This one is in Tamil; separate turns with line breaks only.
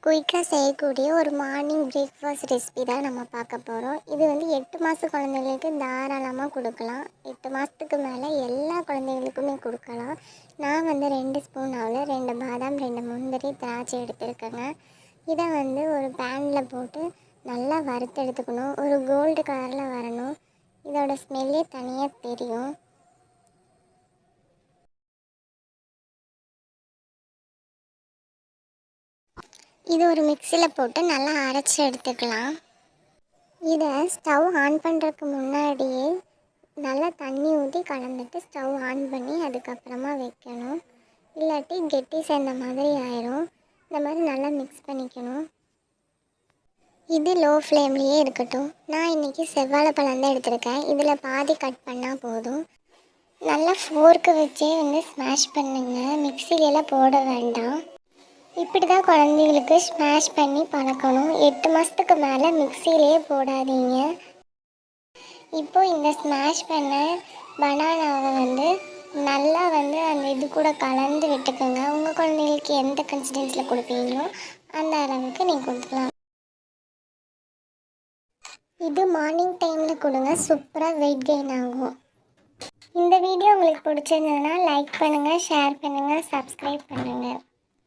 குயிக்காக செய்யக்கூடிய ஒரு மார்னிங் பிரேக்ஃபாஸ்ட் ரெசிபி தான் நம்ம பார்க்க போகிறோம். இது வந்து 8 மாத குழந்தைங்களுக்கு தாராளமாக கொடுக்கலாம். 8 மாதத்துக்கு மேலே எல்லா குழந்தைங்களுக்குமே கொடுக்கலாம். நான் வந்து 2 ஸ்பூன் அளவில் 2 பாதாம், 2 முந்திரி, திராட்சை எடுத்துருக்கேங்க. இதை வந்து ஒரு பேனில் போட்டு நல்லா வறுத்து எடுத்துக்கணும். ஒரு கோல்டு கலரில் வரணும். இதோட ஸ்மெல்லே தனியாக தெரியும். இது ஒரு மிக்சியில் போட்டு நல்லா அரைச்சி எடுத்துக்கலாம். இதை ஸ்டவ் ஆன் பண்ணுறதுக்கு முன்னாடியே நல்லா தண்ணி ஊற்றி கலந்துட்டு ஸ்டவ் ஆன் பண்ணி அதுக்கப்புறமா வைக்கணும். இல்லாட்டி கெட்டி சேர்ந்த மாதிரி ஆயிரும். இந்த மாதிரி நல்லா மிக்ஸ் பண்ணிக்கணும். இது லோ ஃப்ளேம்லேயே இருக்கட்டும். நான் இன்றைக்கி செவ்வாழைப்பழம் தான் எடுத்திருக்கேன். இதில் பாதி கட் பண்ணால் போதும். நல்லா ஃபோர்க்கு வச்சே வந்து ஸ்மாஷ் பண்ணுங்க. மிக்சிலெலாம் போட வேண்டாம். இப்படி தான் குழந்தைங்களுக்கு ஸ்மாஷ் பண்ணி பழக்கணும். 8 மாதத்துக்கு மேலே மிக்சியிலே போடாதீங்க. இப்போது இந்த ஸ்மாஷ் பண்ண பனானாவை வந்து நல்லா வந்து அந்த இது கூட கலந்து விட்டுக்கோங்க. உங்கள் குழந்தைங்களுக்கு எந்த கன்சிஸ்டன்சியில் கொடுப்பீங்களோ அந்த அளவுக்கு நீங்கள் கொடுத்துக்கலாம். இது மார்னிங் டைமில் கொடுங்க. சூப்பராக வெயிட் கெயின் ஆகும். இந்த வீடியோ உங்களுக்கு பிடிச்சிருந்ததுன்னா லைக் பண்ணுங்கள், ஷேர் பண்ணுங்கள், சப்ஸ்கிரைப் பண்ணுங்கள்.